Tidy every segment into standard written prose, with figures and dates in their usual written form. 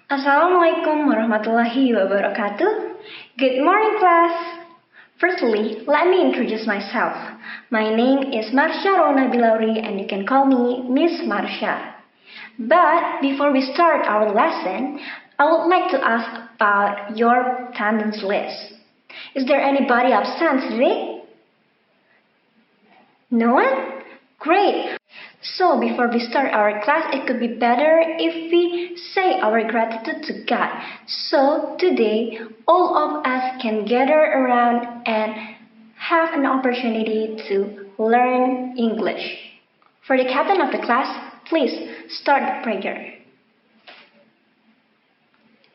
Assalamualaikum warahmatullahi wabarakatuh. Good morning, class. Firstly, let me introduce myself. My name is Marsya Rouna Billauri and you can call me Miss Marsya. But before we start our lesson, I would like to ask about your attendance list. Is there anybody absent today? No one? Great! So before we start our class, it could be better if we say our gratitude to God. So today, all of us can gather around and have an opportunity to learn English. For the captain of the class, please start the prayer.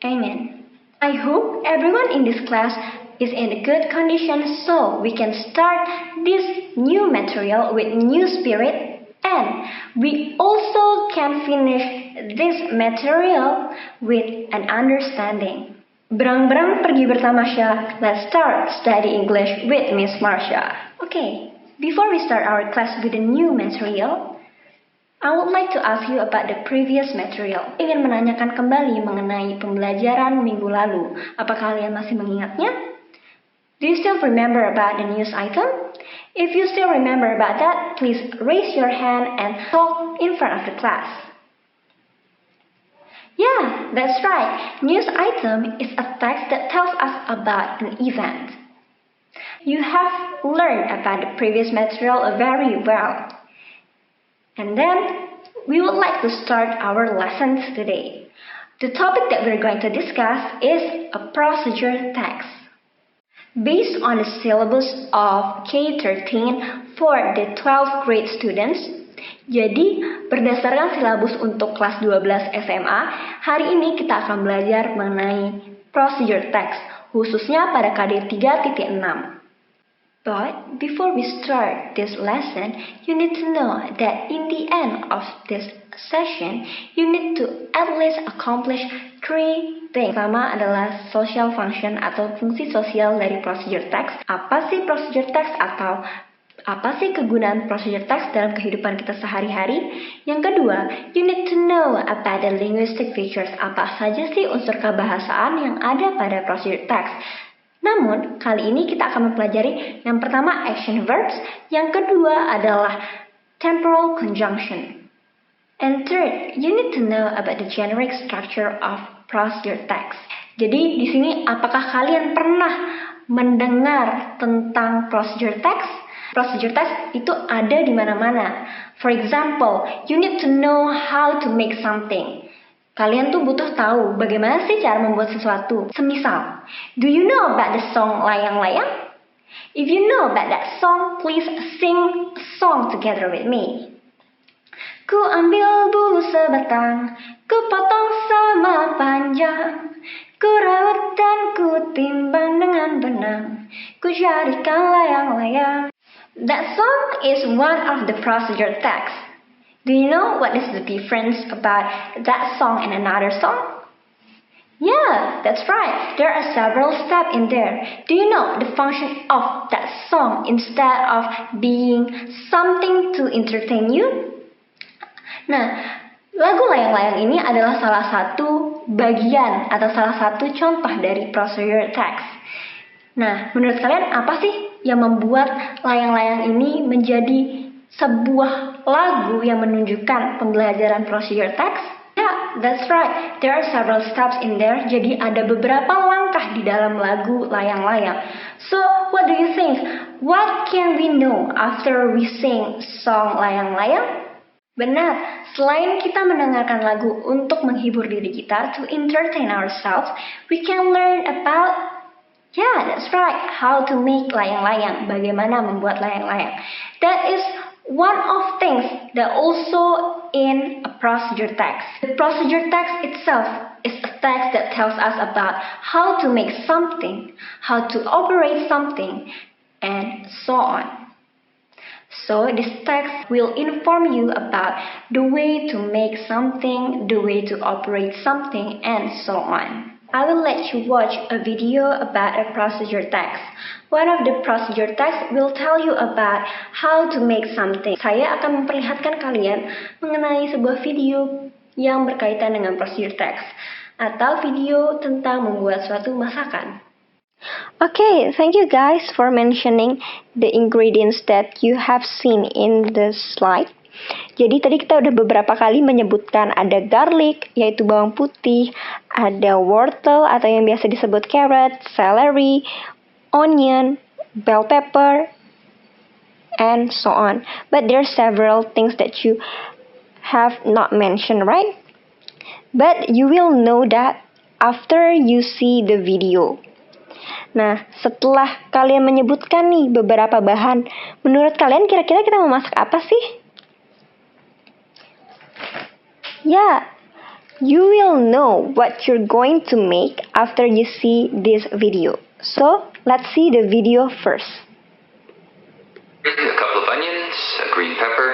Amen. I hope everyone in this class is in a good condition so we can start this new material with new spirit. And we also can finish this material with an understanding. Berang-berang pergi bersama Marsya. Let's start study English with Miss Marsya. Okay, before we start our class with the new material, I would like to ask you about the previous material. Ingin menanyakan kembali mengenai pembelajaran minggu lalu. Apa kalian masih mengingatnya? Do you still remember about the news item? If you still remember about that, please raise your hand and talk in front of the class. Yeah, that's right. News item is a text that tells us about an event. You have learned about the previous material very well. And then, we would like to start our lessons today. The topic that we're going to discuss is a procedure text. Based on the syllabus of K13 for the 12th grade students, jadi berdasarkan silabus untuk kelas 12 SMA, hari ini kita akan belajar mengenai procedure text, khususnya pada KD 3.6. But before we start this lesson, you need to know that in the end of this session, you need to at least accomplish 3 things. Pertama adalah social function atau fungsi sosial dari procedure text. Apa sih procedure text atau apa sih kegunaan procedure text dalam kehidupan kita sehari-hari? Yang kedua, you need to know about the linguistic features. Apa saja sih unsur kebahasaan yang ada pada procedure text? Namun, kali ini kita akan mempelajari yang pertama action verbs, yang kedua adalah temporal conjunction. And third, you need to know about the generic structure of procedure text. Jadi, di sini apakah kalian pernah mendengar tentang procedure text? Procedure text itu ada di mana-mana. For example, you need to know how to make something. Kalian tuh butuh tahu bagaimana sih cara membuat sesuatu. Semisal, do you know about the song Layang-Layang? If you know about that song, please sing a song together with me. Ku ambil bulu sebatang, ku potong sama panjang, ku rawat dan ku timbang dengan benang, ku jadikan layang-layang. That song is one of the procedure texts. Do you know what is the difference about that song and another song? Yeah, that's right. There are several steps in there. Do you know the function of that song instead of being something to entertain you? Nah, lagu Layang-Layang ini adalah salah satu bagian atau salah satu contoh dari procedure text. Nah, menurut kalian apa sih yang membuat Layang-Layang ini menjadi sebuah lagu yang menunjukkan pembelajaran procedure text? Yeah, that's right. There are several steps in there. Jadi ada beberapa langkah di dalam lagu Layang-Layang. So, what do you think? What can we know after we sing song Layang-Layang? Benar, selain kita mendengarkan lagu untuk menghibur diri kita, to entertain ourselves, we can learn about, yeah, that's right, how to make layang-layang, bagaimana membuat layang-layang. That is one of things that also in a procedure text. The procedure text itself is a text that tells us about how to make something, how to operate something, and so on. So this text will inform you about the way to make something, the way to operate something, and so on. I will let you watch a video about a procedure text. One of the procedure text will tell you about how to make something. Saya akan memperlihatkan kalian mengenai sebuah video yang berkaitan dengan procedure text. atau video tentang membuat suatu masakan. Okay, thank you guys for mentioning the ingredients that you have seen in the slide. Jadi tadi kita udah beberapa kali menyebutkan ada garlic, yaitu bawang putih, ada wortel atau yang biasa disebut carrot, celery, onion, bell pepper, and so on. But there are several things that you have not mentioned, right? But you will know that after you see the video. Nah, setelah kalian menyebutkan nih beberapa bahan, menurut kalian kira-kira kita mau masak apa sih? Yeah, you will know what you're going to make after you see this video. So, let's see the video first. A couple of onions, a green pepper,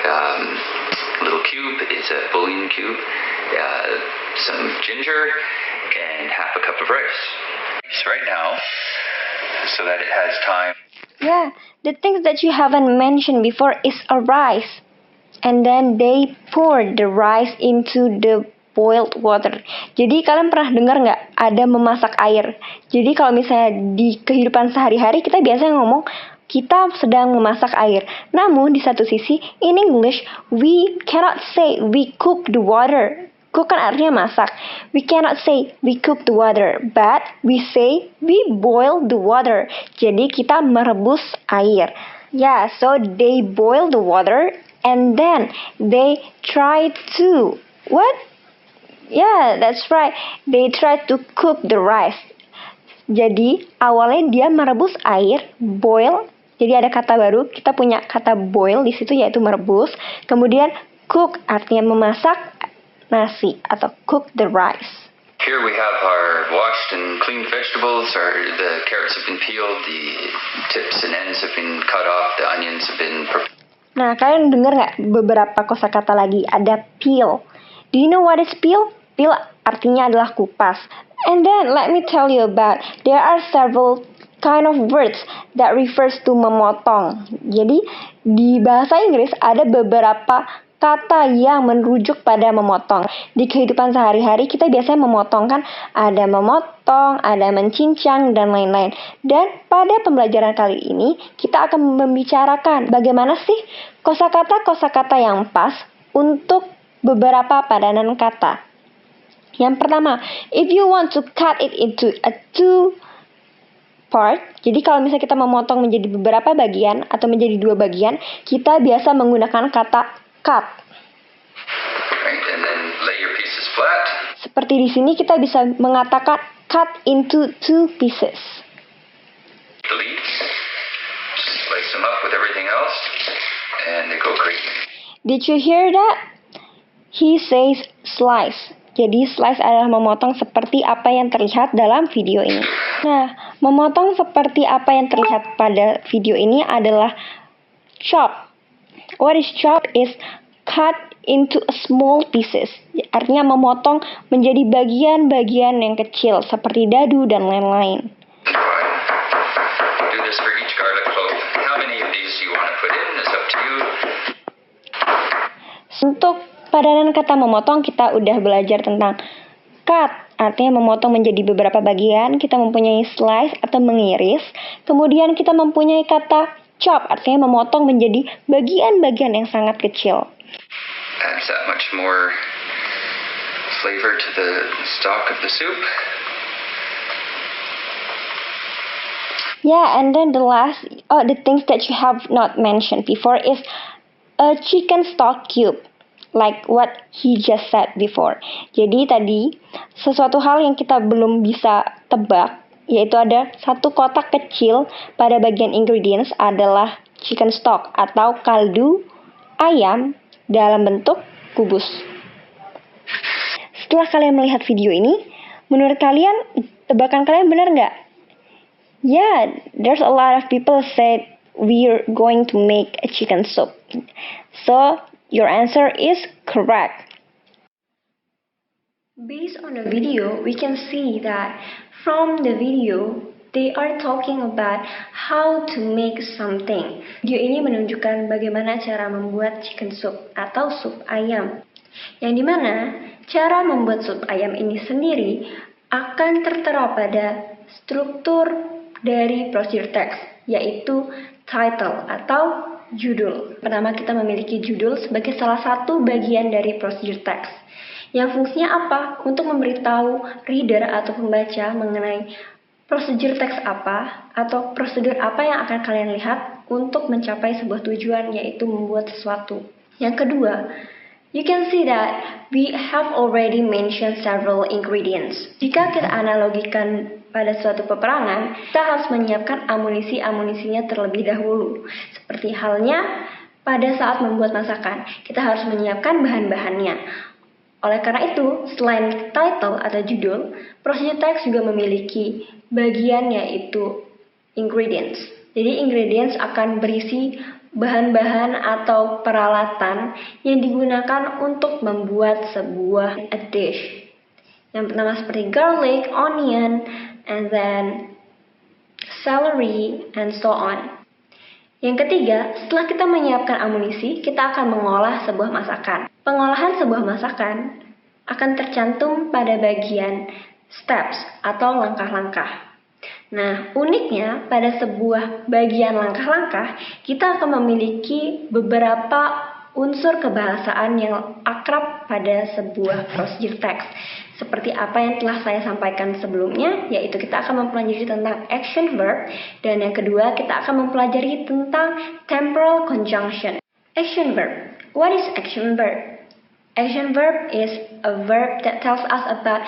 a little cube is a bouillon cube, some ginger, and half a cup of rice. Right now, so that it has time. Yeah, the things that you haven't mentioned before is a rice. And then they pour the rice into the boiled water. Jadi kalian pernah dengar nggak ada memasak air? Jadi kalau misalnya di kehidupan sehari-hari kita biasanya ngomong kita sedang memasak air. Namun di satu sisi in English we cannot say we cook the water. Cook kan artinya masak. We cannot say we cook the water, but we say we boil the water. Jadi kita merebus air. Yeah, so they boil the water and then they try to what? Yeah, that's right. They try to cook the rice. Jadi awalnya dia merebus air, boil. Jadi ada kata baru, kita punya kata boil di situ yaitu merebus. Kemudian cook artinya memasak nasi atau cook the rice. Here we have our washed and cleaned vegetables. The carrots have been peeled, the tips and ends have been cut off, the onions have been prepared. Nah, kalian dengar nggak beberapa kosakata lagi? Ada peel. Do you know what is peel? Peel artinya adalah kupas. And then, let me tell you about, there are several kind of words that refers to memotong. Jadi, di bahasa Inggris ada beberapa kata yang merujuk pada memotong. Di kehidupan sehari-hari kita biasanya memotong kan, ada memotong, ada mencincang, dan lain-lain. Dan pada pembelajaran kali ini kita akan membicarakan bagaimana sih kosakata-kosakata yang pas untuk beberapa padanan kata. Yang pertama, if you want to cut it into a two part, jadi kalau misalnya kita memotong menjadi beberapa bagian atau menjadi dua bagian, kita biasa menggunakan kata cut. Right, and then lay your pieces flat. Seperti di sini kita bisa mengatakan cut into two pieces. The leaves, slice them up with everything else, and they go great. Did you hear that? He says slice. Jadi slice adalah memotong seperti apa yang terlihat dalam video ini. Nah, memotong seperti apa yang terlihat pada video ini adalah chop. What is chop is cut into small pieces. Artinya memotong menjadi bagian-bagian yang kecil seperti dadu dan lain-lain. Do this for each garlic clove. How many of these you want to put in is up to you. Untuk padanan kata memotong kita udah belajar tentang cut, artinya memotong menjadi beberapa bagian. Kita mempunyai slice atau mengiris. Kemudian kita mempunyai kata chop, artinya memotong menjadi bagian-bagian yang sangat kecil. Adds that much more flavor to the stock of the soup. Yeah, and then the things that you have not mentioned before is a chicken stock cube, like what he just said before. Jadi tadi sesuatu hal yang kita belum bisa tebak, yaitu ada satu kotak kecil pada bagian ingredients adalah chicken stock atau kaldu ayam dalam bentuk kubus. Setelah kalian melihat video ini, menurut kalian tebakan kalian benar nggak? Yeah, there's a lot of people said we're going to make a chicken soup. So, your answer is correct. Based on the video, we can see that from the video, they are talking about how to make something. Video ini menunjukkan bagaimana cara membuat chicken soup atau sup ayam. Yang dimana cara membuat sup ayam ini sendiri akan tertera pada struktur dari procedure text, yaitu title atau judul. Pertama, kita memiliki judul sebagai salah satu bagian dari procedure text. Yang fungsinya apa? Untuk memberitahu reader atau pembaca mengenai prosedur teks apa atau prosedur apa yang akan kalian lihat untuk mencapai sebuah tujuan, yaitu membuat sesuatu. Yang kedua, you can see that we have already mentioned several ingredients. Jika kita analogikan pada suatu peperangan, kita harus menyiapkan amunisinya terlebih dahulu. Seperti halnya pada saat membuat masakan, kita harus menyiapkan bahan-bahannya. Oleh karena itu, selain title atau judul, procedure text juga memiliki bagian yaitu ingredients. Jadi ingredients akan berisi bahan-bahan atau peralatan yang digunakan untuk membuat sebuah dish. Yang pertama seperti garlic, onion, and then celery, and so on. Yang ketiga, setelah kita menyiapkan amunisi, kita akan mengolah sebuah masakan. Pengolahan sebuah masakan akan tercantum pada bagian steps atau langkah-langkah. Nah, uniknya pada sebuah bagian langkah-langkah, kita akan memiliki beberapa unsur kebahasaan yang akrab pada sebuah procedure text. Seperti apa yang telah saya sampaikan sebelumnya, yaitu kita akan mempelajari tentang action verb, dan yang kedua kita akan mempelajari tentang temporal conjunction. Action verb. What is action verb? Action verb is a verb that tells us about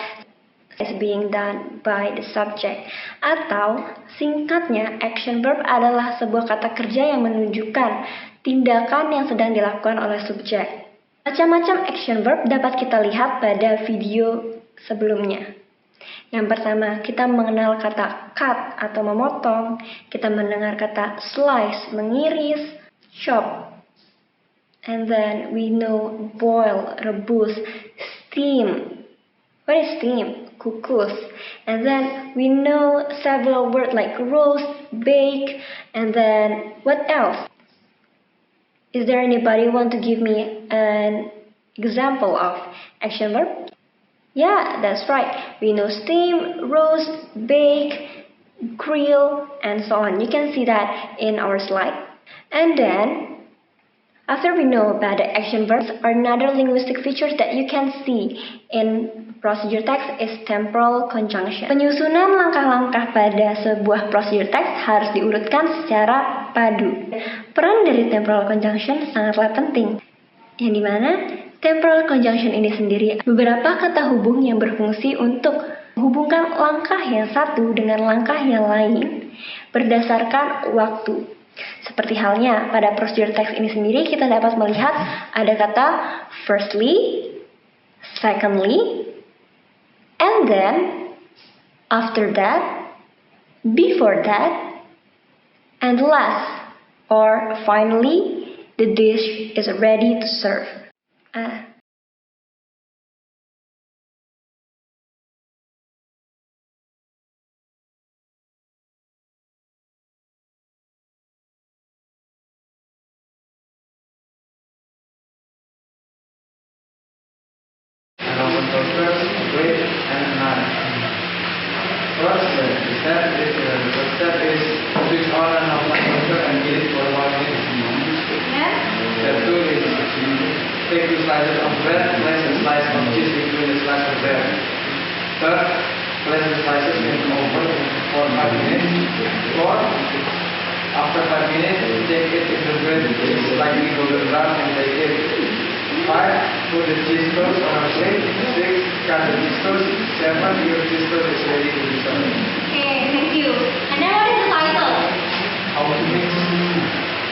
is being done by the subject. Atau singkatnya, action verb adalah sebuah kata kerja yang menunjukkan tindakan yang sedang dilakukan oleh subjek. Macam-macam action verb dapat kita lihat pada video sebelumnya. Yang pertama, kita mengenal kata cut atau memotong. Kita mendengar kata slice, mengiris, chop. And then we know boil, rebus, steam. What is steam? Kukus. And then we know several words like roast, bake, and then what else? Is there anybody want to give me an example of action verb? Yeah, that's right. We know steam, roast, bake, grill, and so on. You can see that in our slide. And then, after we know about the action verbs, another linguistic features that you can see in procedure text is temporal conjunction. Penyusunan langkah-langkah pada sebuah procedure text harus diurutkan secara padu. Peran dari temporal conjunction sangatlah penting, yang dimana temporal conjunction ini sendiri beberapa kata hubung yang berfungsi untuk menghubungkan langkah yang satu dengan langkah yang lain berdasarkan waktu. Seperti halnya pada procedure text ini sendiri, kita dapat melihat ada kata firstly, secondly, and then, after that, before that, and last, or finally, the dish is ready to serve. Wait and none. First step is switch on and off my computer and get it for 1 minute. Step 2 is take 2 slices of bread, place a slice of cheese between the slice of bread. Third, place the slices in the oven for 5 minutes. Fourth, after 5 minutes, take it in the bread, cheese slightly golden brown and take it. 5. Put the cheese toast on a plate. 6. Cut the cheese toast. 7. Your cheese toast is ready to be served. Okay, thank you. And then what is the title? How to mix?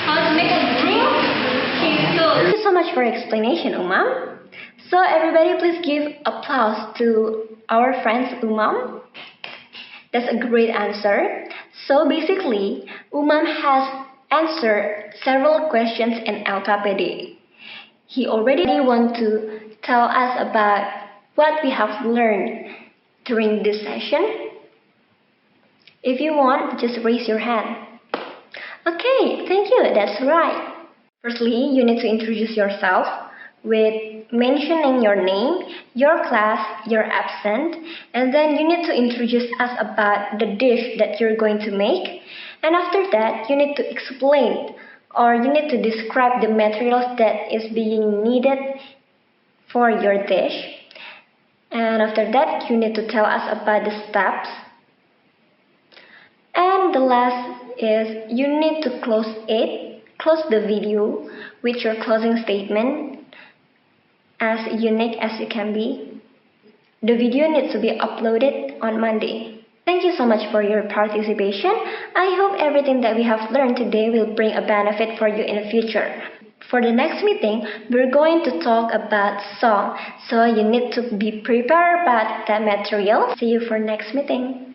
How to make a grilled cheese toast. Thank you so much for your explanation, Umam. So everybody please give applause to our friends Umam. That's a great answer. So basically, Umam has answered several questions in LKPD. He already want to tell us about what we have learned during this session. If you want, just raise your hand. Okay, thank you, that's right. Firstly, you need to introduce yourself with mentioning your name, your class, your absent, and then you need to introduce us about the dish that you're going to make. And after that, you need to explain or you need to describe the materials that is being needed for your dish. And after that, you need to tell us about the steps. And the last is you need to close the video with your closing statement as unique as it can be. The video needs to be uploaded on Monday. Thank you so much for your participation. I hope everything that we have learned today will bring a benefit for you in the future. For the next meeting, we're going to talk about song, so you need to be prepared about that material. See you for next meeting.